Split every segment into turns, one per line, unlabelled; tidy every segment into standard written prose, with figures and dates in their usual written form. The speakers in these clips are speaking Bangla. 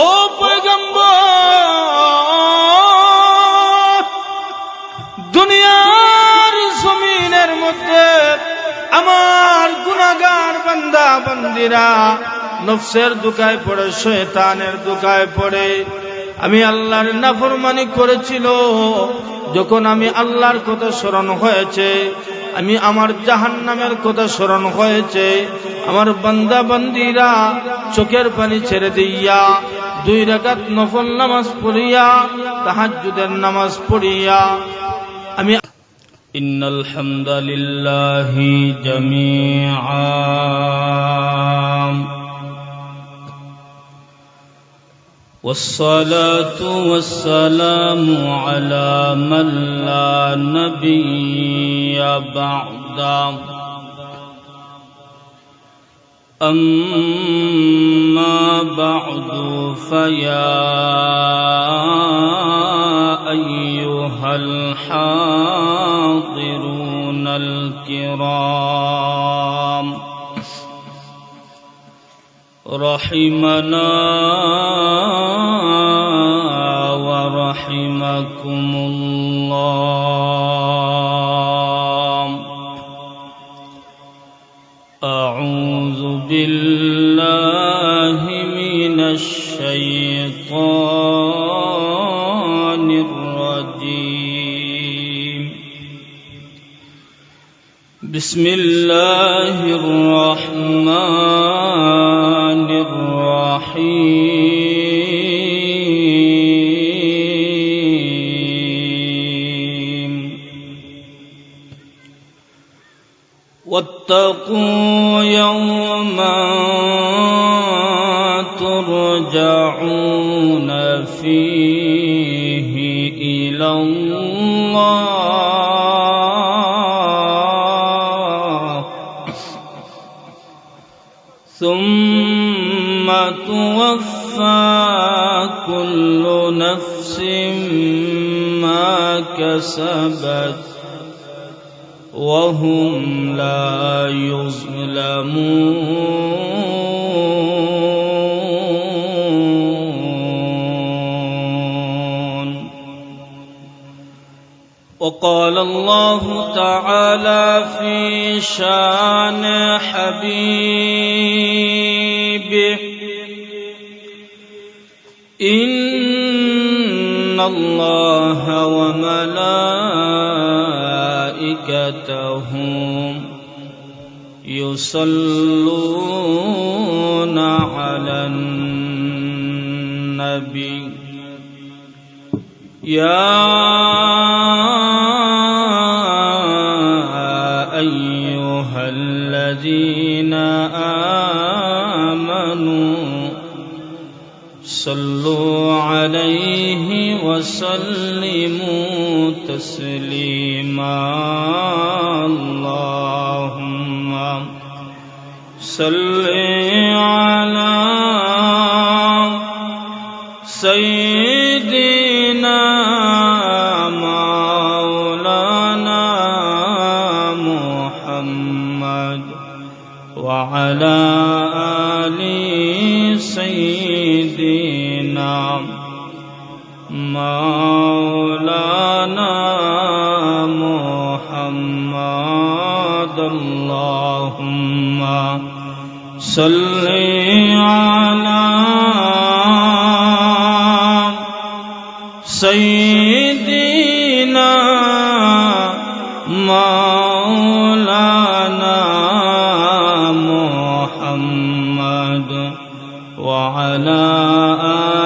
ও পয়গম্বর, দুনিয়ার জমিনের মধ্যে আমার গুনাহগার বান্দা বান্দিরা নফসের দুকায় পড়ে, শয়তানের দুকায় পড়ে আমি আল্লাহর নাফরমানি করেছিল। যখন আমি আল্লাহর কথা স্মরণ হয়েছে, আমি আমার জাহান্নামের কথা স্মরণ হয়েছে, আমার বান্দা বান্দিরা চোখের পানি ছেড়ে দিয়া 2 রাকাত নফল নামাজ পড়িয়া, তাহাজ্জুদের নামাজ পড়িয়া আমি ইন্নাল হামদালিল্লাহি জামিআ والصلاة والسلام على من لا نبي بعده أما بعد فيا أيها الحاضرون الكرام رحمنا ورحمكم الله. أعوذ بالله من الشيطان الرجيم. بسم الله الرحمن الرحيم. واتقوا يوما ترجعون فيه إلى الله ثم توفى كل نفس ما كسبت وهم لا يظلمون. وقال الله تعالى في شان حبيبه إن الله وملائكته يصلون على النبي يا أيها الذين آمنوا صلوا عليه وسلموا تسليما. اللهم صل على سيدنا مولانا محمد وعلى آل سيدنا مولانا محمد. اللهم صل على سيدنا مولانا محمد وعلى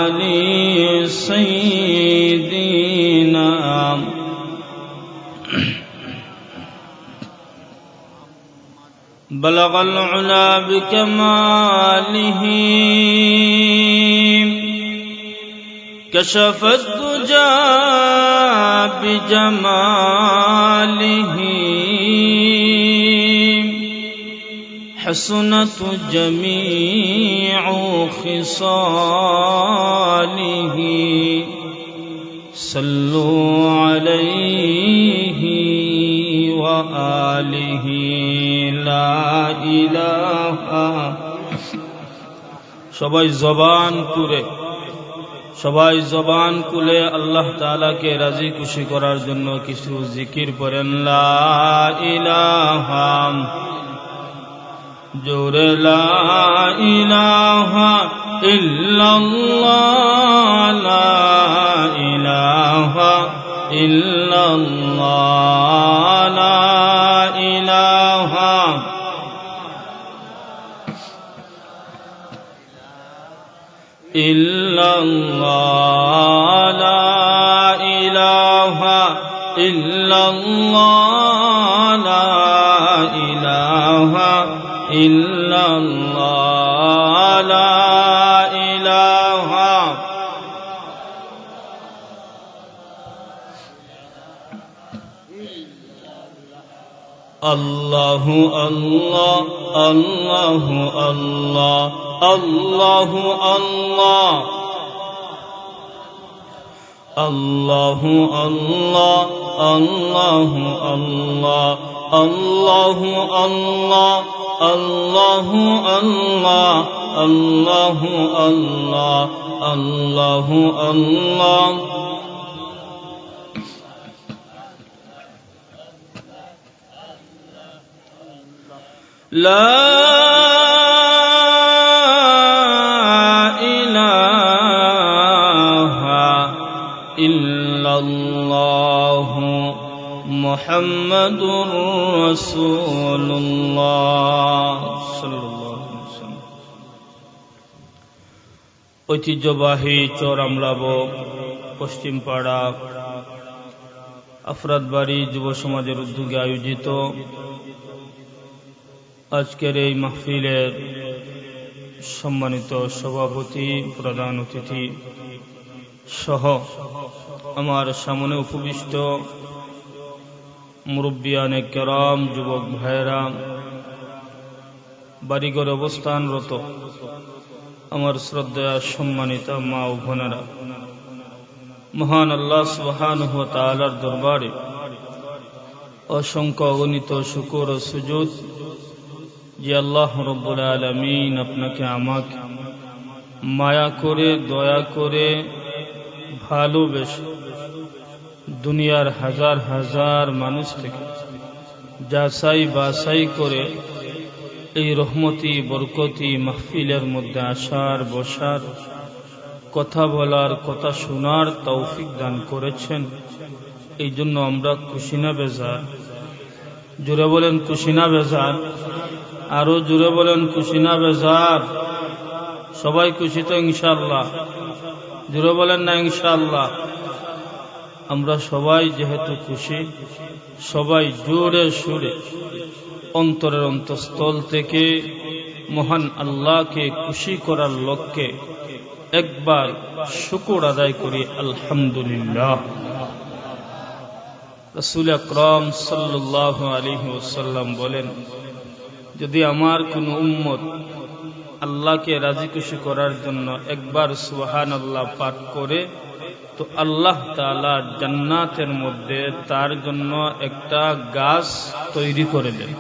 آل سيدنا. بلغ العلا بكماله كشف الدجى بجماله حسنت جميع خصاله صلوا عليه وآله لا إله. সবাই জবান করে সবাই জবান খুলে আল্লাহ তাআলাকে রাজি খুশি করার জন্য কিছু জিকির করেন। লা ইলাহা, জোরে লা ইলাহা ইল্লাল্লাহ, লা ইলাহা ইল্লাল্লাহ, লা ইলাহা ইল্লাল্লাহ, লা ইলাহা ইল্লাল্লাহ, লা ইলাহা ইল্লাল্লাহ, লা ইলাহা আল্লাহু আল্লাহ, আল্লাহু আল্লাহ, আল্লাহু আল্লাহ, আল্লাহু আল্লাহ, আল্লাহু আল্লাহ, আল্লাহু আল্লাহ, আল্লাহু আল্লাহ, আল্লাহু আল্লাহ, আল্লাহু আল্লাহ। লা ইলাহা ইল্লাল্লাহ মুহাম্মাদুর রাসূলুল্লাহ সাল্লাল্লাহু আলাইহি ওয়াসাল্লাম। ঐতিহ্যবাহী চোরামলাব পশ্চিমপাড়া আফরাদবাড়ি যুব সমাজের উদ্যোগে আয়োজিত আজকের এই মাহফিলের সম্মানিত সভাপতি, প্রধান অতিথি সহ আমার সামনে উপবিষ্ট মুরব্বিয়ানে কেরাম, যুবক ভাইরা, বাড়িঘরে অবস্থানরত আমার শ্রদ্ধা সম্মানিত মা ও বোনেরা, মহান আল্লাহ সুবহানাহু ওয়া তাআলার দরবারে অসংখ্য অগণিত শুকর ও সুজুদ যে আল্লাহ রব্বুল আলামিন আপনাকে আমাকে মায়া করে, দয়া করে, ভালোবেসে দুনিয়ার হাজার হাজার মানুষ থেকে যাচাই বাছাই করে এই রহমতি বরকতি মাহফিলের মধ্যে আসার, বসার, কথা বলার, কথা শোনার তৌফিক দান করেছেন। এই জন্য আমরা খুশি না বেজার? জোরে বলেন খুশি না বেজার? আরো জোরে বলেন খুশি না বেজার? সবাই খুশি তো ইনশাআল্লাহ? জোরে বলেন না ইনশাআল্লাহ? আমরা সবাই যেহেতু খুশি, সবাই জোরে সুরে অন্তরের অন্তঃস্থল থেকে মহান আল্লাহকে খুশি করার লক্ষ্যে একবার শুকর আদায় করি আলহামদুলিল্লাহ। রাসূল আকরাম সাল্লাল্লাহু আলাইহি ওয়াসাল্লাম বলেন, যদি আমার কোন উম্মত আল্লাহকে রাজি খুশি করার জন্য একবার সুবহানাল্লাহ পাঠ করে, তো আল্লাহ তাআলা জান্নাতের মধ্যে তার জন্য একটা গাছ তৈরি করে দেন,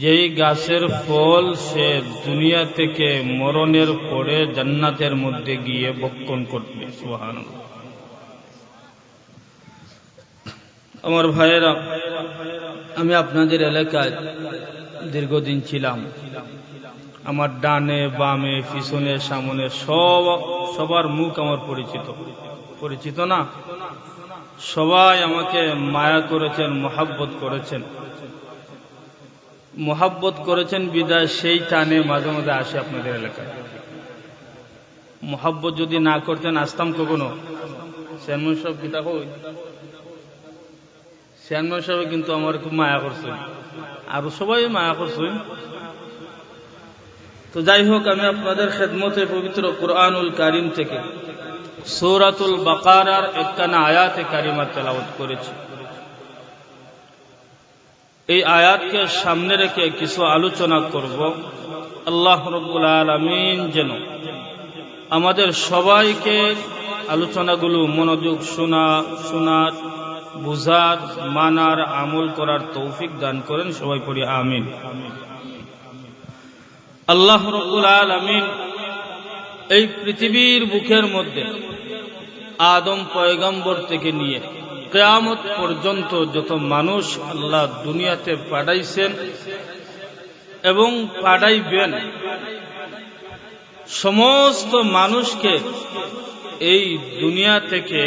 যেই গাছের ফল সে দুনিয়া থেকে মরণের পরে জান্নাতের মধ্যে গিয়ে ভক্ষণ করবে। সুবহানাল্লাহ। আমার ভাইয়েরা, আমি আপনাদের এলাকায় দীর্ঘদিন ছিলাম। আমার ডানে বামে পিছনে সামনে সবার মুখ আমার পরিচিত না? সবাই আমাকে মায়া করেছেন, মোহাব্বত করেছেন বিদায় সেই টানে মাঝে মাঝে আসে আপনাদের এলাকায়। মোহাব্বত যদি না করতেন আসতাম কখনো? চেয়ারম্যান সাহেব গীতা কই? চেয়ারম্যান সাহেব কিন্তু আমার খুব মায়া করছেন, আরো সবাই মায়া করছেন। তো যাই হোক, আমি আপনাদের খেদমতে পবিত্র কুরআনুল কারীম থেকে সূরাতুল বাকারার 51 আয়াতে কারিমা তেলাওয়াত করেছি। এই আয়াতকে সামনে রেখে কিছু আলোচনা করব। আল্লাহ রাব্বুল আলামিন যেন আমাদের সবাইকে আলোচনাগুলো মনোযোগ শোনার, বুঝার, মানার, আমল করার তৌফিক দান করেন। সবাই পড়ি আমিন। আল্লাহ রাব্বুল আলামিন এই পৃথিবীর বুকের মধ্যে আদম পয়গম্বর থেকে নিয়ে কিয়ামত পর্যন্ত যত মানুষ আল্লাহ দুনিয়াতে পাঠাইছেন এবং পাঠাইবেন, সমস্ত মানুষকে এই দুনিয়া থেকে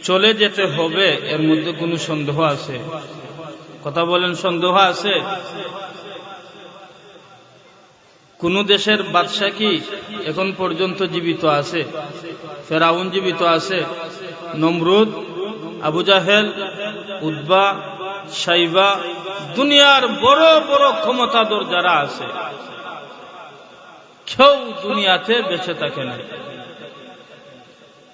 চলে যেতে হবে, এর মধ্যে কোনো সন্দেহ আছে? কথা বলেন, সন্দেহ আছে? কোন দেশের বাদশা কি এখন পর্যন্ত জীবিত আছে? ফেরাউন জীবিত আছে, নমরুদ, আবু জাহেল, উতবা, সাইবা, দুনিয়ার বড় বড় ক্ষমতাধর যারা আছে, কেউ দুনিয়াতে বেঁচে থাকে না।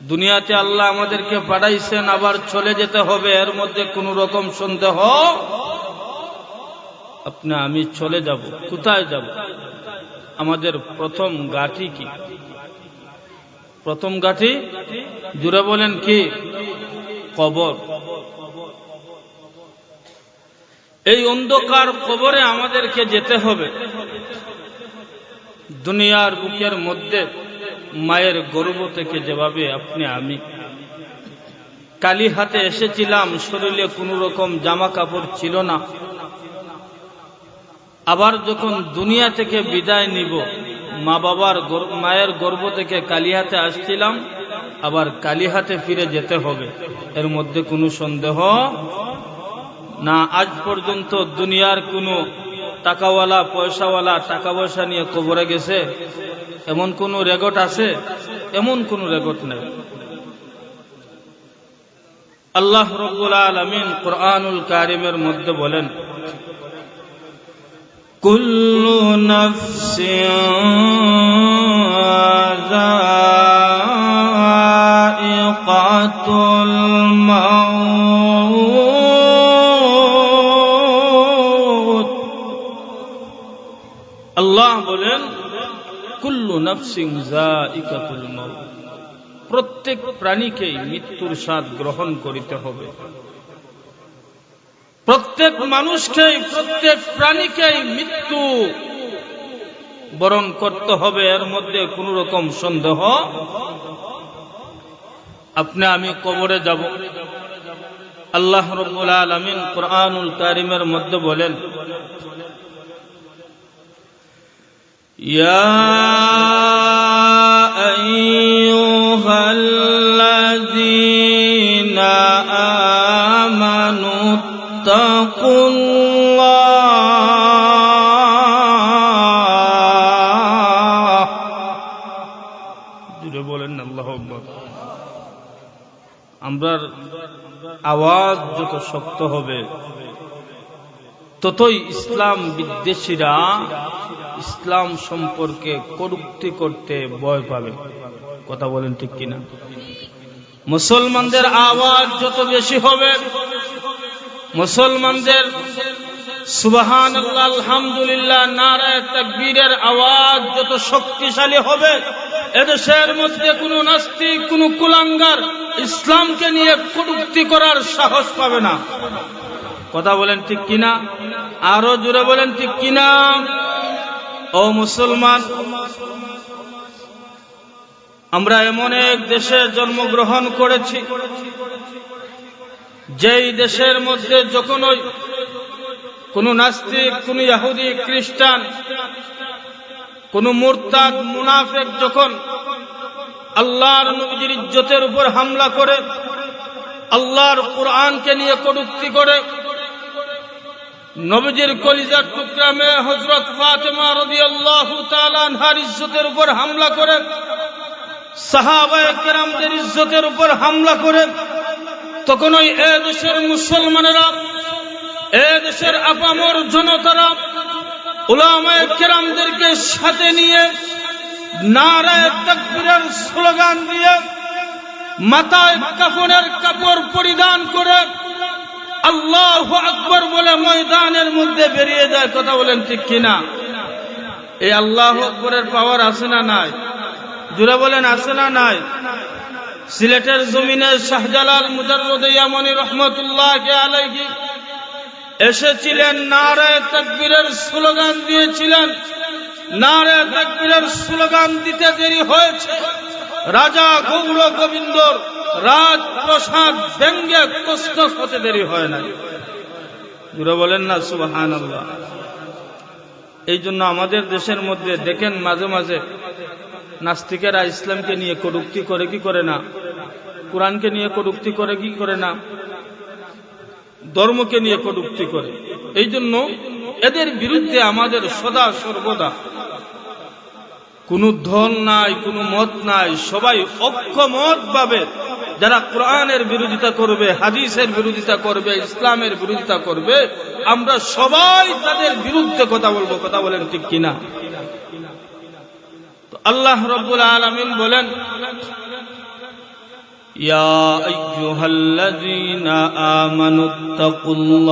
দুনিয়াতে আল্লাহ আমাদেরকে পাঠাইছেন, আবার চলে যেতে হবে, এর মধ্যে কোন রকম সন্দেহ? আপনি আমি চলে যাব, কোথায় যাব? আমাদের প্রথম ঘাঁটি কি? প্রথম ঘাঁটি জুড়ে বলেন কি? কবর। এই অন্ধকার কবরে আমাদেরকে যেতে হবে। দুনিয়ার বুকের মধ্যে মায়ের গর্ভ থেকে যেভাবে আপনি আমি কালি হাতে এসেছিলাম, শরীরে কোনো রকম জামা কাপড় ছিল না, আবার যখন দুনিয়া থেকে বিদায় নিব, মায়ের গর্ভ থেকে কালি হাতে আসছিলাম, আবার কালি হাতে ফিরে যেতে হবে, এর মধ্যে কোনো সন্দেহ না। আজ পর্যন্ত দুনিয়ার কোনো টাকাওয়ালা পয়সাওয়ালা টাকা পয়সা নিয়ে কবরে গেছে এমন কোন রেকর্ড আছে? এমন কোন রেকর্ড নেই। আল্লাহ রাব্বুল আলামিন কুরআনুল কারীমের মধ্যে বলেন, কুল্লু নাফসিন যায়িকাতুল মাউত। আল্লাহ বলেন, কুল্লু নাফসিন যায়িকাতুল মাউত, প্রত্যেক প্রাণীকেই মৃত্যুর স্বাদ গ্রহণ করিতে হবে। প্রত্যেক মানুষকেই, প্রত্যেক প্রাণীকেই মৃত্যু বরণ করতে হবে, এর মধ্যে কোন রকম সন্দেহ? আপনি আমি কবরে যাব। আল্লাহ রাব্বুল আলামিন কুরআনুল কারীমের মধ্যে বলেন, ইয়া আইয়ুহাল্লাযীনা আমানু তাকুল্লাহ। জুড়ে বলেন আল্লাহু আকবার। আমরার আওয়াজ যত শক্ত হবে ততই ইসলাম বিদ্বেষীরা ইসলাম সম্পর্কে কটূক্তি করতে ভয় পাবে। কথা বলেন ঠিক কিনা? মুসলমানদের আওয়াজ যত বেশি হবে, মুসলমানদের সুবহানাল্লাহ আলহামদুলিল্লাহ নারায়ে তাকবীরের আওয়াজ যত শক্তিশালী হবে, এদেশের মধ্যে কোনো নাস্তিক, কোনো কুলাঙ্গার ইসলামকে নিয়ে কটূক্তি করার সাহস পাবে না। কথা বলেন ঠিক কিনা? আরো জোরে বলেন ঠিক কিনা? ও মুসলমান, আমরা এমন এক দেশে জন্মগ্রহণ করেছি যেই দেশের মধ্যে যখন ওই কোন নাস্তিক, কোন ইহুদি, খ্রিস্টান, কোন মুরতাদ, মুনাফিক যখন আল্লাহর নবীর ইজ্জতের উপর হামলা করে, আল্লাহর কুরআনকে নিয়ে কটূক্তি করে, নবীজির কলিজার টুকরা মেয়ে হযরত ফাতেমা রাদিয়াল্লাহু তাআলা আনহার ইজ্জতের উপর হামলা করে, সাহাবায়ে কেরামদের ইজ্জতের উপর হামলা করে, তখন ওই দেশের মুসলমানেরা, দেশের আপামর জনতারা উলামায়ে কেরামদেরকে সাথে নিয়ে নারায়ে তাকবীরের স্লোগান দিয়ে, মাথায় কাফনের কাপড় পরিধান করে আল্লাহু আকবার বলে ময়দানের মধ্যে বেরিয়ে যায়। কথা বলেন ঠিক কিনা? এই আল্লাহু আকবরের পাওয়ার আছে না নাই? জোরে বলেন আছে না নাই? সিলেটের জমিনে শাহজালাল মুজাররদ ইয়ামানী রহমাতুল্লাহি আলাইহি এসেছিলেন, নারায়ে তাকবীরের স্লোগান দিয়েছিলেন, নারে তাকবীরের স্লোগান দিতে দেরি হয়েছে, রাজা গৌর গোবিন্দর রাজপ্রসাদ ব্যঙ্গে তসতস হতে দেরি হয় নাই। পুরো বলেন না সুবহানাল্লাহ। এই জন্য আমাদের দেশের মধ্যে দেখেন মাঝে মাঝে নাস্তিকেরা ইসলামকে নিয়ে কটূক্তি করে কি করে না, কোরআনকে নিয়ে কটূক্তি করে কি করে না, ধর্মকে নিয়ে কটূক্তি করে। এই জন্য এদের বিরুদ্ধে আমাদের সদা সর্বদা কোনো দল নাই, কোনো মত নাই, সবাই ঐক্যমত ভাবে যারা কোরআনের বিরোধিতা করবে, হাদিসের বিরোধিতা করবে, ইসলামের বিরোধিতা করবে, আমরা সবাই তাদের বিরুদ্ধে কথা বলবো। কথা বলেন ঠিক কিনা? তো আল্লাহ রাব্বুল আলামিন বলেন, ইয়া আইয়ুহাল্লাযীনা আমানুত্তাকুল্লাহ।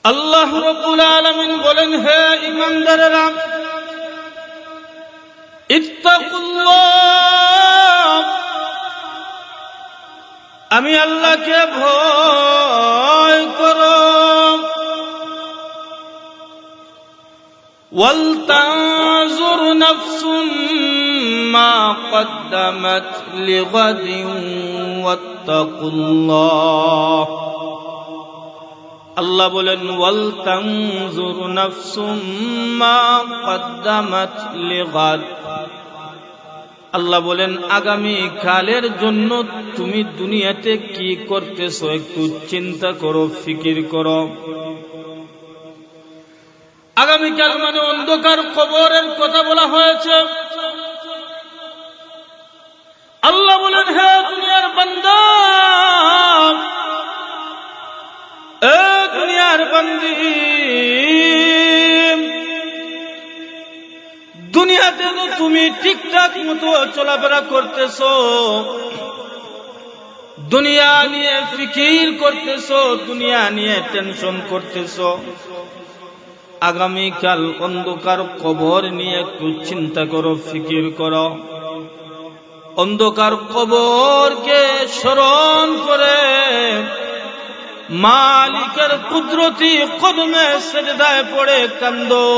আল্লাহ রাব্বুল আলামিন বলেন, হে ঈমানদারেরা, ইত্তাকুল্লাহ, আমি আল্লাহকে ভয় করো। ওয়াল তানজুর নাফসুম মা কদ্দামাত লিগাদিন ওয়াত্তাকুল্লাহ। আল্লাহ বলেন, ওয়াল তানজুর নাফসুম মা কদ্দামাত লিগাদ। আল্লাহ বলেন, আগামী কালের জন্য তুমি দুনিয়াতে কি করতেছো একটু চিন্তা করো, ফিকির করো। আগামীকাল মানে অন্ধকার কবরের কথা বলা হয়েছে। আল্লাহ বলেন, হে দুনিয়ার বান্দা, এ দুনিয়ার বান্দি, দুনিয়াতে তো তুমি ঠিকঠাক মতো চলাফেরা করতেছো, দুনিয়া নিয়ে ফিকির করতেছো, দুনিয়া নিয়ে টেনশন করতেছো। আগামীকাল অন্ধকার কবর নিয়ে একটু চিন্তা করো, ফিকির করো। অন্ধকার কবরকে স্মরণ করে মালিকের কুদরতি কদমে সেজদায় পড়ে কান্দো।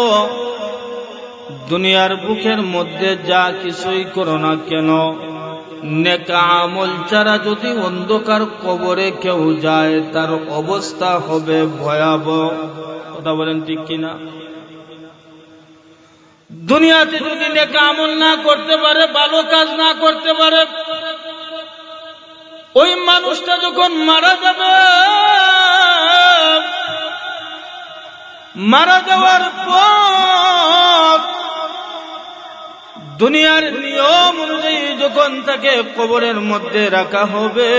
দুনিয়ার বুকের মধ্যে যা কিছুই করো না কেন, নেক আমল ছাড়া যদি অন্ধকার কবরে কেউ যায়, তার অবস্থা হবে ভয়াবহ। কথা বলেন ঠিক কিনা? দুনিয়াতে যদি নেক আমল না করতে পারে, ভালো কাজ না করতে পারে, ওই মানুষটা যখন মারা যাবে, মারা যাওয়ার পর দুনিয়ার নিয়ম অনুযায়ী যখন তাকে কবরের মধ্যে রাখা হবে,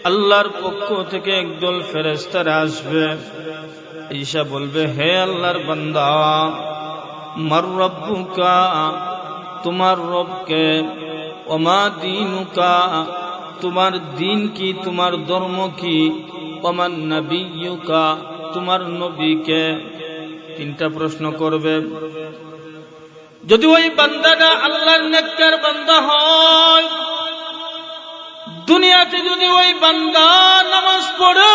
আল্লাহর পক্ষ থেকে একদল ফেরেশতারা আসবে, ঈশা বলবে, হে আল্লাহর বান্দা, মার রব্বুকা, তোমার রবকে, ওমা দীনুকা, তোমার দিন কি, তোমার ধর্ম কি, ওমান নবিয়্যুকা, তোমার নবীকে। তিনটা প্রশ্ন করবে। যদি ওই বান্দাটা আল্লাহর নেককার বান্দা হয়, দুনিয়াতে যদি ওই বান্দা নামাজ পড়ে,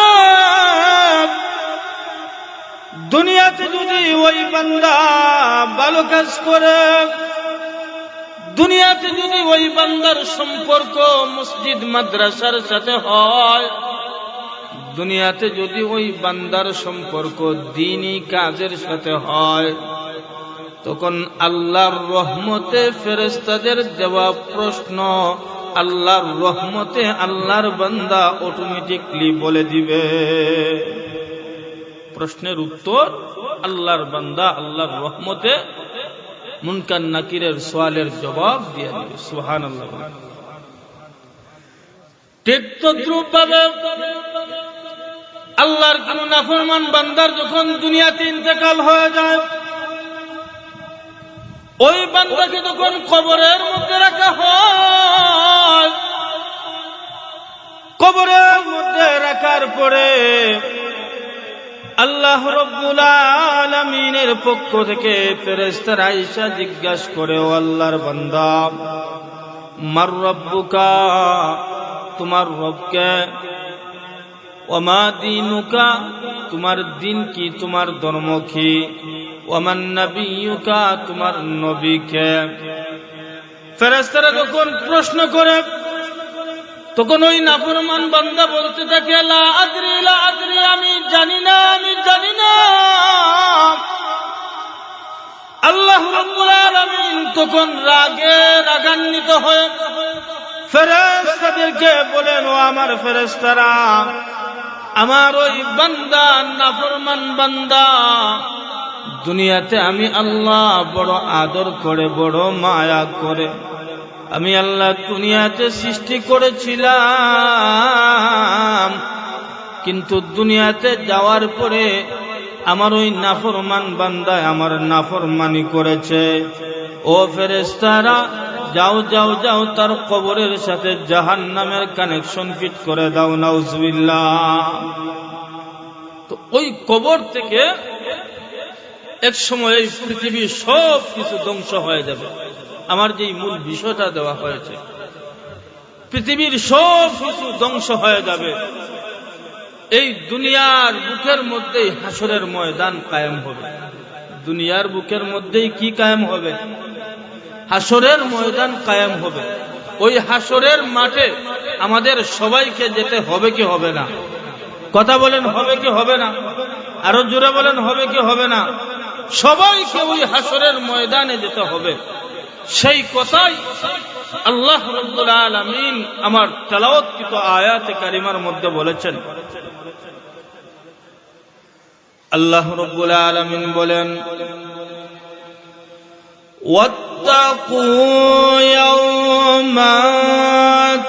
দুনিয়াতে যদি ওই বান্দা ভালো কাজ করে, দুনিয়াতে যদি ওই বান্দার সম্পর্ক মসজিদ মাদ্রাসার সাথে হয়, দুনিয়াতে যদি ওই বান্দার সম্পর্ক দ্বীনি কাজের সাথে হয়, তখন আল্লাহর রহমতে ফেরেশতাদের দেওয়া প্রশ্ন আল্লাহর রহমতে আল্লাহর বান্দা অটোমেটিকলি বলে দিবে। প্রশ্নের উত্তর আল্লাহর বান্দা আল্লাহর রহমতে মুনকার নাকিরের সওয়ালের জবাব দিয়ে দিবে। সুবহানাল্লাহ। ঠিক তদ্রূপ ভাবে আল্লাহর কোন নাফরমান বান্দার যখন দুনিয়াতে ইন্তেকাল হয়ে যায়, ওই বান্দাকে যখন কবরের মধ্যে রাখা হয়, কবরের মধ্যে রাখার পরে আল্লাহ রাব্বুল আলামিনের পক্ষ থেকে ফেরেশতারা আয়েশা জিজ্ঞাসা করে, ও আল্লাহর বান্দা, মার রব্বুকা, তোমার রবকে, ওমা দীনুকা, তোমার দিন কি, তোমার ধর্ম কি, ওমান নবিয়ুকা, তোমার নবী কে। ফেরেশতারা যখন প্রশ্ন করে তখন ওই নাফরমান বান্দা বলতে থাকে লা আদরি লা আদরি, আমি জানি না, আমি জানি না। আল্লাহ রাব্বুল আলামিন তখন রাগে রাগান্বিত হয়ে ফেরেশতাদেরকে বলেন, ও আমার ফেরেশতারা, আমার ওই বান্দা, নাফরমান বান্দা, দুনিয়াতে আমি আল্লাহ বড় আদর করে, বড় মায়া করে আমি আল্লাহ দুনিয়াতে সৃষ্টি করেছিলাম, কিন্তু দুনিয়াতে যাওয়ার পরে আমার ওই নাফরমান বান্দায় আমার নাফরমানি করেছে। ও ফেরেশতারা, যাও যাও যাও, তার কবরের সাথে জাহান্নামের কানেকশন ফিট করে দাও। নাউজুবিল্লাহ। তো ওই কবর থেকে এক সময় এই পৃথিবীর সব কিছু ধ্বংস হয়ে যাবে। আমার যে মূল বিষয়টা দেওয়া হয়েছে, পৃথিবীর সব কিছু ধ্বংস হয়ে যাবে। এই দুনিয়ার বুকের মধ্যেই হাসরের ময়দান কায়েম হবে। দুনিয়ার বুকের মধ্যেই কি কায়েম হবে? হাসরের ময়দান কায়েম হবে। ওই হাসরের মাঠে আমাদের সবাইকে যেতে হবে কি হবে না? কথা বলেন, হবে কি হবে না? আরো জোরে বলেন, হবে কি হবে না? সবাইকে ওই হাসরের ময়দানে যেতে হবে। সেই কথাই আল্লাহ রাব্বুল আলামিন আমার তেলাওয়াতকৃত আয়াতে কারিমার মধ্যে বলেছেন। আল্লাহ রাব্বুল আলামিন বলেন, ওয়াত্তাকু ইয়াওমা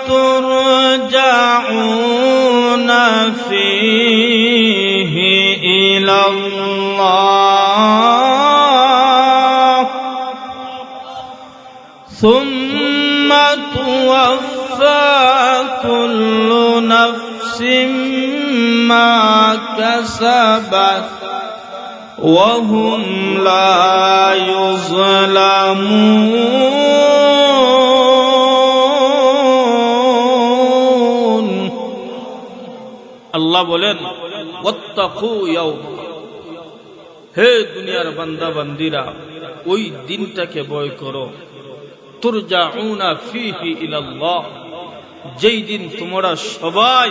তুরজাউনা ফীহি ইলাল্লাহ সুম্মা তুওয়াফফা কুল্লু নাফসিম মা কাসাবাত وهم لا يظلمون। আল্লাহ বলেন, ওয়াত্তাকু ইয়াওম, হে দুনিয়ার বান্দা বান্দিরা, ওই দিনটাকে ভয় করো। তুরজাউনা ফীহি ইলাল্লাহ, যেই দিন তোমরা সবাই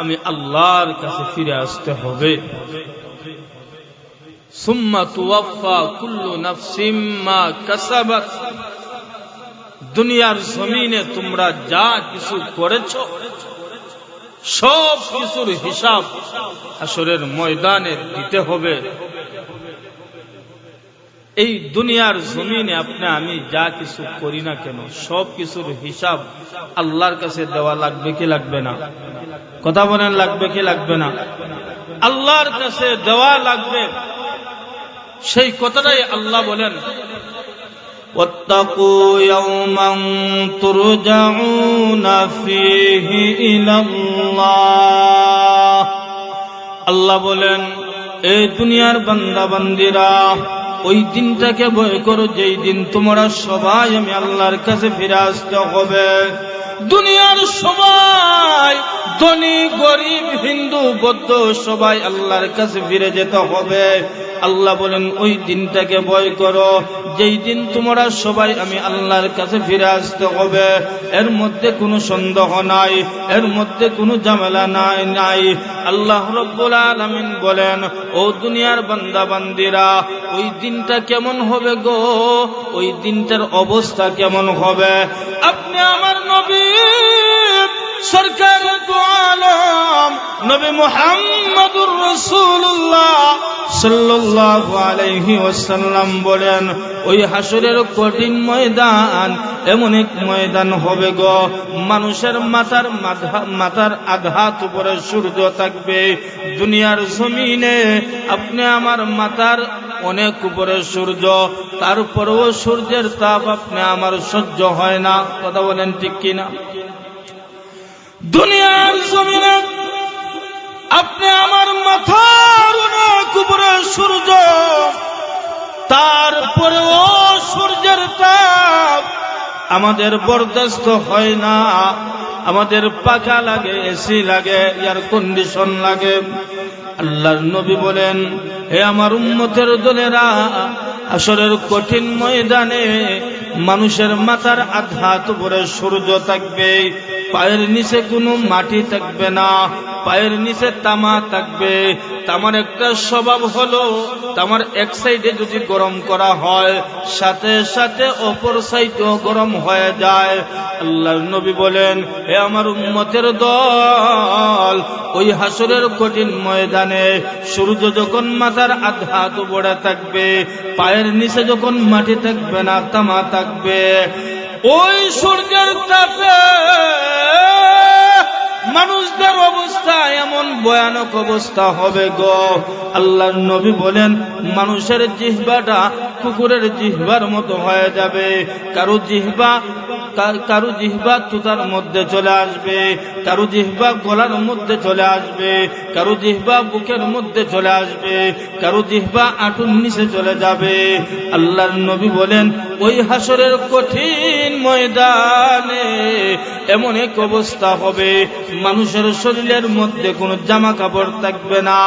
আমি আল্লাহর কাছে ফিরে আসতে হবে। সুম্মা তুওয়াফফা কুল্লু নাফসিম মা কাসাবাত, দুনিয়ার জমিনে তোমরা যা কিছু করেছো সব কিছুর হিসাব হাসরের ময়দানে দিতে হবে। এই দুনিয়ার জমিনে আপনি আমি যা কিছু করি না কেন, সব কিছুর হিসাব আল্লাহর কাছে দেওয়া লাগবে কি লাগবে না? কথা বলেন, লাগবে কি লাগবে না? আল্লাহর কাছে দেওয়া লাগবে। সেই কথাটাই আল্লাহ বলেন, ওয়াত্তাকু ইয়াওমান তুরজাউনা ফীহি ইলাল্লাহ। আল্লাহ বলেন, এই দুনিয়ার বান্দা বান্দিরা, ওই দিনটাকে ভয় করো যেই দিন তোমরা সবাই আমি আল্লাহর কাছে ফিরে আসতে হবে। দুনিয়ার সবাই, ধনী গরিব হিন্দু বৌদ্ধ, সবাই আল্লাহর কাছে ফিরে যেতে হবে। আল্লাহ বলেন, ওই দিনটাকে ভয় করো যেই দিন তোমরা সবাই আমি আল্লাহর কাছে ফিরে আসতে হবে। এর মধ্যে কোনো সন্দেহ নাই, এর মধ্যে কোনো ঝামেলা নাই। আল্লাহ রাব্বুল আলামিন বলেন, ও দুনিয়ার বান্দা বান্দিরা, ওই দিনটা কেমন হবে গো? ওই দিনটার অবস্থা কেমন হবে? আপনি আমার নবী সরকার দু আলম নবী মুহাম্মদুর রাসূলুল্লাহ সাল্লাল্লাহু আলাইহি ওয়াসাল্লাম বলেন, ওই হাসরের কঠিন ময়দান এমন এক ময়দান হবে গো, মানুষের মাথার আঘাত উপরে সূর্য থাকবে। দুনিয়ার জমিনে আপনি আমার মাথার অনেক উপরে সূর্য, তারপরেও সূর্যের তাপ আপনি আমার সহ্য হয় না। কথা বলেন ঠিক কিনা? দুনিয়ার জমিনে আপনি আমার মাথার অনেক উপরে সূর্য, তারপরেও সূর্যের তাপ আমাদের বরদাস্ত হয় না। আমাদের পাখা লাগে, এসি লাগে, এয়ার কন্ডিশন লাগে। আল্লাহর নবী বলেন, হে আমার উম্মতের দলেরা, হাসরের কঠিন ময়দানে মানুষের মাথার আঘাত উপরে সূর্য থাকবে, পায়ের নিচে কোনো মাটি থাকবে না, পায়ের নিচে তামা থাকবে। তামার একটা স্বভাব হলো, তামার এক সাইডে যদি গরম করা হয় সাথে সাথে অপর সাইডেও গরম হয়ে যায়। আল্লাহর নবী বলেন, হে আমার উম্মতের দল, ওই হাসরের কঠিন ময়দানে সূর্য যখন মাথার আঘাত উপরে থাকবে, পায়ের নিচে যখন মাটি থাকবে না, তামা থাকবে, ওই সূর্যের তাপে মানুষদের অবস্থা এমন ভয়ানক অবস্থা হবে গো। আল্লাহর নবী বলেন, মানুষের জিহ্বাটা কুকুরের জিহ্বার মতো হয়ে যাবে। কারো জিহ্বা তুতার মধ্যে চলে আসবে, কারো জিহ্বা গলার মধ্যে চলে আসবে, কারো জিহ্বা বুকের মধ্যে চলে আসবে, কারো জিহ্বা আঁটুর নিচে চলে যাবে। আল্লাহর নবী বলেন, ওই হাসরের কঠিন ময়দানে এমন এক অবস্থা হবে, মানুষের শরীরের মধ্যে কোনো জামা কাপড় থাকবে না,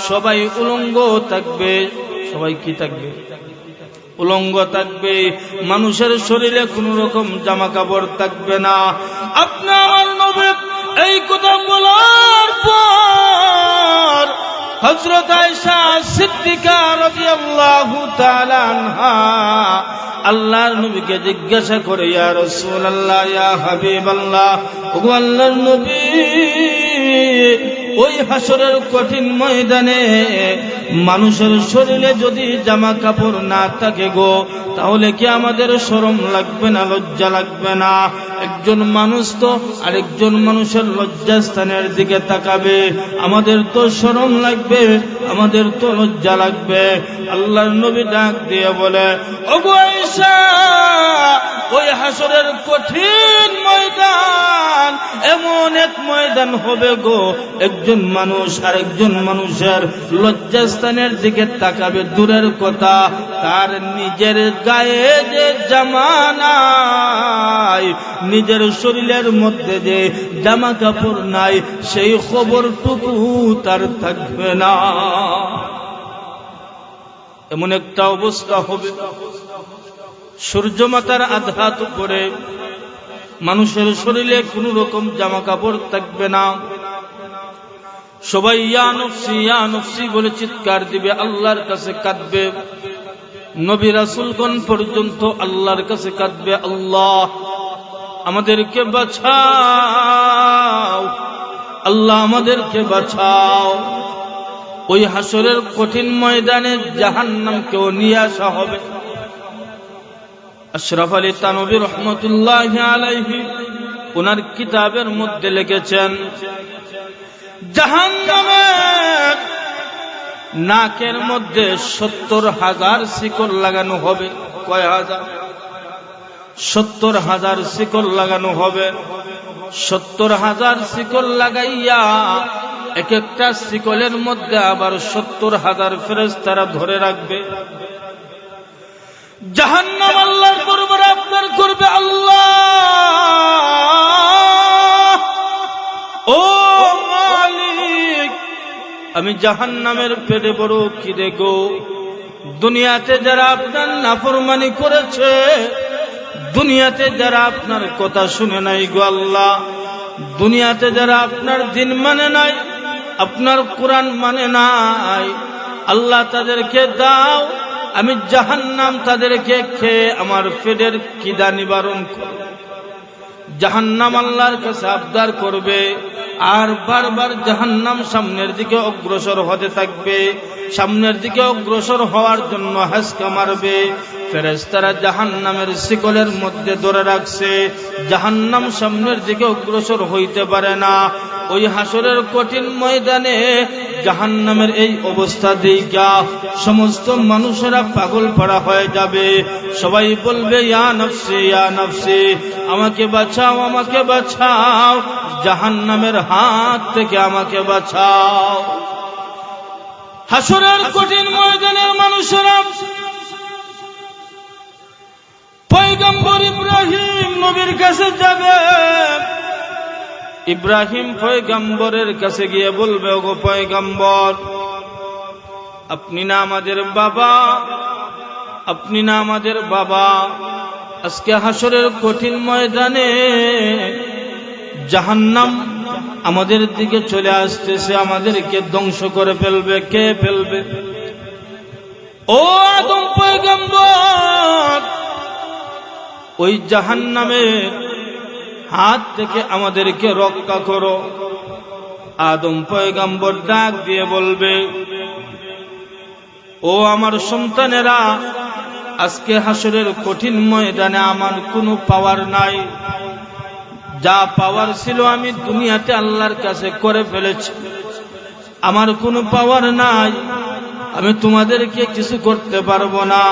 সবাই উলঙ্গ থাকবে। সবাই কি থাকবে? উলঙ্গ থাকবে। মানুষের শরীরে কোন রকম জামা কাপড় থাকবে না। আপনার নবী এই কথা বলার পর হযরত আয়েশা সিদ্দিকা রাদিয়াল্লাহু তাআলা আনহা আল্লাহর নবীকে জিজ্ঞাসা করে, ইয়া রাসূলুল্লাহ, ইয়া হাবিবাল্লাহ, ওগো আল্লাহর নবী, ওই হাসরের কঠিন ময়দানে মানুষের শরীরে যদি জামা কাপড় না থাকে গো, তাহলে কি আমাদের শরম লাগবে না, লজ্জা লাগবে না? একজন মানুষ তো আরেকজন মানুষের লজ্জাস্থানের দিকে তাকাবে, আমাদের তো শরম লাগবে, আমাদের তো লজ্জা লাগবে। আল্লাহর নবী ডাক দিয়ে বলে, ওগো আয়েশা, ওই হাসরের কঠিন ময়দান এমন এক ময়দান হবে গো, একজন মানুষ আরেকজন মানুষের লজ্জাস্থানের দিকে তাকাবে দূরের কথা, তার নিজের গায়ে যে জামা নাই, নিজের শরীরের মধ্যে যে জামা কাপড় নাই, সেই খবরটুকু তার থাকবে না। এমন একটা অবস্থা হবে, সূর্য মাথার আঘাত করে মানুষের শরীরে কোন রকম জামা কাপড় থাকবে না। সবাই ইয়া নফসি, ইয়া নফসি বলে চিৎকার দিবে, আল্লাহর কাছে কাঁদবে। নবী রাসূলগণ পর্যন্ত আল্লাহর কাছে কাঁদবে, আল্লাহ আমাদেরকে বাঁচাও, আল্লাহ আমাদেরকে বাঁচাও। ওই হাসরের কঠিন ময়দানে জাহান্নামকেও নিয়ে আসা হবে। আশরাফ আলী তানভী রহমতুল্লাহি আলাইহি ওনার কিতাবের মধ্যে লিখেছেন, জাহান্নামের নাকের মধ্যে ৭০,০০০ শিকল লাগানো হবে। কয় হাজার? ৭০,০০০ শিকল লাগানো হবে। ৭০,০০০ শিকল লাগাইয়া এক একটা শিকলের মধ্যে আবার ৭০,০০০ ফেরেশতারা ধরে রাখবে। জাহান্নাম আল্লাহর দরবারে আবদার করবে, আল্লাহ ও মালিক, আমি জাহান্নামের পেটে বড় খিদে গো, দুনিয়াতে যারা আপনার নাফরমানি করেছে, দুনিয়াতে যারা আপনার কথা শুনে নাই গো আল্লাহ, দুনিয়াতে যারা আপনার দিন মানে নাই, আপনার কোরআন মানে নাই, আল্লাহ তাদেরকে দাও, আমি জাহান্নাম তাদেরকে খেয়ে আমার পেটের খিদা নিবারণ করব। জাহান্নাম আল্লাহর কাছে আবদার করবে, আর বারবার জাহান্নাম সামনের দিকে অগ্রসর হতে থাকবে। সামনের দিকে অগ্রসর হওয়ার জন্য হাসকা মারবে। ফেরেশতারা জাহান্নামের শিকলের মধ্যে ধরে রাখছে, জাহান্নাম সামনের দিকে অগ্রসর হইতে পারে না। ওই হাসরের কঠিন ময়দানে জাহান্নামের এই অবস্থা দেখা সমস্ত মানুষেরা পাগল পাড়া হয়ে যাবে। সবাই বলবে, ইয়া নফসি, ইয়া নফসি, আমাকে বাঁচাও, আমাকে বাঁচাও, জাহান্নামের হাত থেকে আমাকে বাঁচাও। হাসরের কঠিন ময়দানের মানুষেরা পয়গম্বর ইব্রাহিম নবীর কাছে যাবে, ইব্রাহিম পয়গম্বরের কাছে গিয়ে বলবে, ওগো পয়গম্বর, আপনি না আমাদের বাবা, আপনি না আমাদের বাবা। আজকে হাসরের কঠিন ময়দানে জাহান্নাম আমাদের দিকে চলে আসতেছে, আমাদেরকে ধ্বংস করে ফেলবে। কে ফেলবে? ও আদম পয়গম্বর, ওই জাহান্নামের হাত থেকে আমাদেরকে রক্ষা করো। আদম পয়গম্বর ডাক দিয়ে বলবে, ও আমার সন্তানেরা, আজকে হাসরের কঠিন ময়দানে আমার কোনো পাওয়ার নাই। যা পাওয়ার ছিল আমি দুনিয়াতে আল্লাহর কাছে করে ফেলেছি, আমার কোনো পাওয়ার নাই, আমি তোমাদেরকে কিছু করতে পারবো না।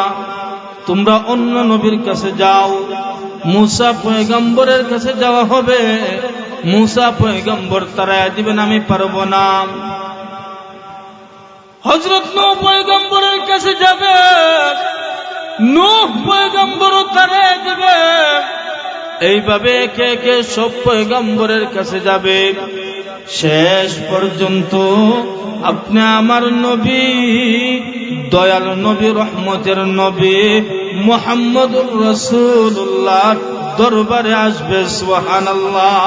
তোমরা অন্য নবীর কাছে যাও। মুসা পয়গম্বরের কাছে যাওয়া হবে, মুসা পয়গম্বর তারাই দিবেন, আমি পারবো না। হযরত নূহ পয়গম্বরের কাছে যাবে, নূহ পয়গম্বর তারাই দিবে। এইভাবে একে একে সব পয়গম্বরের কাছে যাবে। শেষ পর্যন্ত আপনি আমার নবী, দয়াল নবী, রহমতের নবী মুহাম্মদুর রাসূলুল্লাহ দরবারে আসবে। সুবহানাল্লাহ।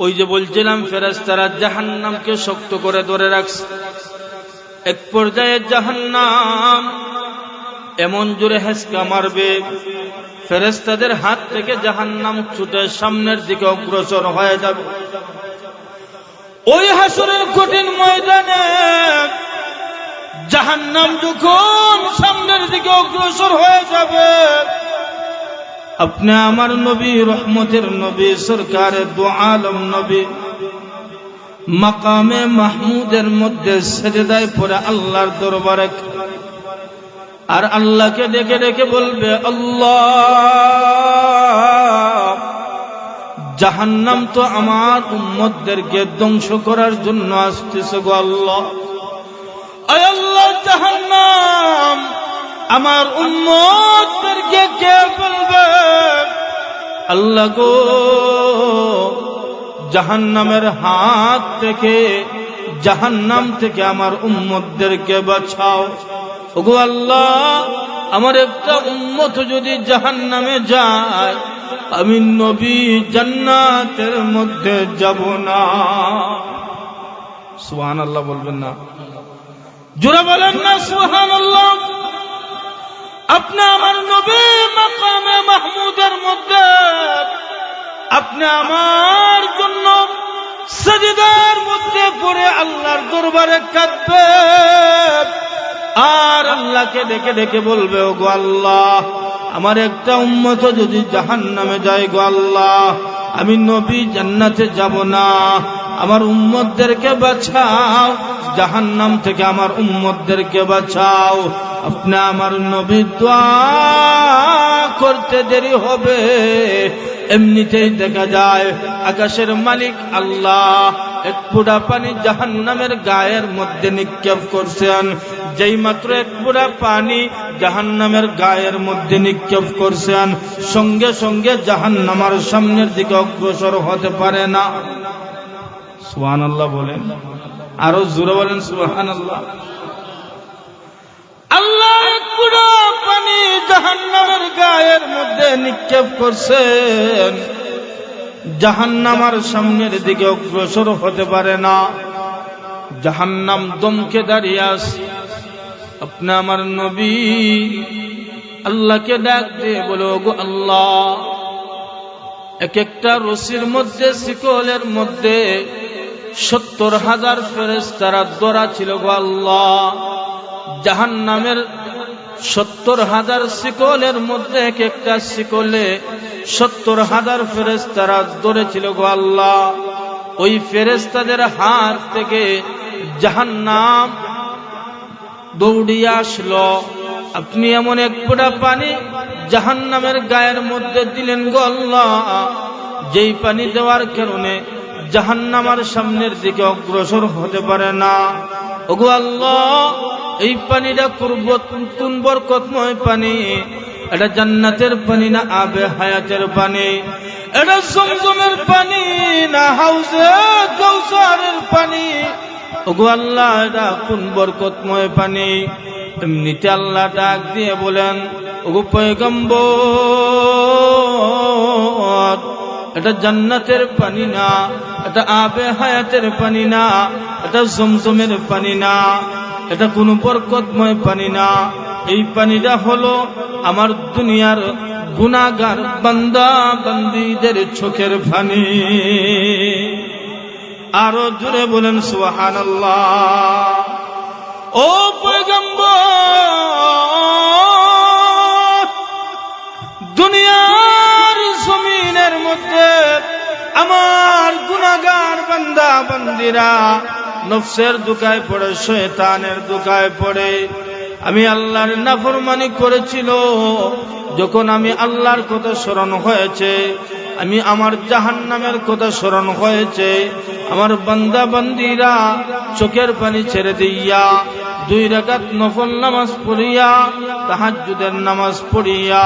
ওই যে বলছিলাম, ফেরেশতারা জাহান্নামকে শক্ত করে ধরে রাখছে। এক পর্যায়ে জাহান্নাম এমন জোরে হেঁচকা মারবে, ফেরেশতাদের হাত থেকে জাহান্নাম ছুটে সামনের দিকে অগ্রসর হয়ে যাবে। ওই হাসরের কঠিন ময়দানে জাহান্নাম যখন সামনের দিকে অগ্রসর হয়ে যাবে, আপনি আমার নবী, রহমতের নবী, সরকারে দু আলম নবী মাকামে মাহমুদের মধ্যে সেজদায় পড়ে আল্লাহর দরবারে আর আল্লাহকে ডেকে ডেকে বলবে, আল্লাহ, জাহান্নাম তো আমার উম্মতদেরকে ধ্বংস করার জন্য আসতেছে গো আল্লাহ। আয় আল্লাহ, জাহান্নাম আমার উম্মতদেরকে কে ফেলবে? আল্লাহ গো, জাহান্নামের হাত থেকে, জাহান্নাম থেকে আমার উম্মতদেরকে বাঁচাও। ওগো আল্লাহ, আমার একটা উম্মত যদি জাহান্নামে যায়, আমি নবী জান্নাতের মধ্যে যাব না। সুবহানাল্লাহ বলবেন না? জোরে বলেন না সুবহানাল্লাহ। আপনি আমার নবী মাকামে মাহমুদের মধ্যে, আপনি আমার জন্য সাজদার মধ্যে পড়ে আল্লাহর দরবারে কাঁদবেন আর আল্লাহকে ডেকে ডেকে বলবে, ওগো আল্লাহ, আমার একটা উম্মত যদি জাহান্নামে যায় গো আল্লাহ, আমি নবী জান্নাতে যাব না, আমার উম্মতদেরকে বাঁচাও, জাহান্নাম থেকে আমার উম্মতদেরকে বাঁচাও। আপনি আমার নবী দোয়া করতে দেরি হবে, এমনিতেই দেখা যায় আকাশের মালিক আল্লাহ এক ফোঁটা পানি জাহান্নামের গায়ের মধ্যে নিক্ষেপ করছেন। যেই মাত্র এক ফোঁটা পানি জাহান্নামের গায়ের মধ্যে নিক্ষেপ করছেন, সঙ্গে সঙ্গে জাহান্নামের সামনের দিকে অগ্রসর হতে পারে না। সুবহানাল্লাহ বলেন, আরো জোরে বলেন সুবহানাল্লাহ। আল্লাহ এক ফোঁটা পানি জাহান্নামের গায়ের মধ্যে নিক্ষেপ করছেন, জাহান্নামের সামনের দিকে অগ্রসর হতে পারে না। জাহান্নাম দমকে দাঁড়িয়ে আছে। আপনি আমার নবী আল্লাহকে ডাক দিয়ে বলো, গো আল্লাহ, এক একটা রশির মধ্যে, শিকলের মধ্যে 70,000 ফেরেশতারা ধরা ছিল গো আল্লাহ। জাহান্নামের 70,000 শিকলের মধ্যে এক একটা শিকলে 70,000 ফেরেশতারা ধরেছিল গো আল্লাহ। ওই ফেরেশতাদের হাত থেকে জাহান্নাম দৌড়িয়ে আসলো। আপনি এমন এক ফোঁটা পানি জাহান্নামের গায়ের মধ্যে দিলেন গো আল্লাহ, যেই পানি দেওয়ার কারণে জাহান্নামের সামনের দিকে অগ্রসর হতে পারে না। ওগো আল্লাহ, এই পানিটা কোন বরকতময় পানি, এটা জান্নাতের পানি না আবে হায়াতের পানি? এটা জমজমের পানি না হাউজে কাউসারের পানি? ওগো আল্লাহ, এটা কোন বরকতময় পানি? এমনিতে আল্লাহ ডাক দিয়ে বলেন, ওগো পয়গম্বর, এটা জান্নাতের পানি না, এটা আবে হায়াতের পানি না, এটা জমজমের পানি না, এটা কোনো বরকতময় পানি না। এই পানিটা হলো আমার দুনিয়ার গুনাহগার বান্দা বান্দীদের চোখের পানি। আরো জোরে বলেন সুবহানাল্লাহ। ও পয়গম্বর, দুনিয়ার জমিনের মধ্যে আমার গুনাহগার বান্দা বান্দীরা নফসের দুকায় পড়ে, শয়তানের দুকায় পড়ে, আমি আল্লাহর নাফরমানি করেছিল। যখন আমি আল্লাহর কথা স্মরণ হয়েছে, আমি আমার জাহান্নামের কথা স্মরণ হয়েছে, আমার বান্দা বান্দীরা চোখের পানি ছেড়ে দিয়া 2 রাকাত নফল নামাজ পড়িয়া, তাহাজ্জুদের নামাজ পড়িয়া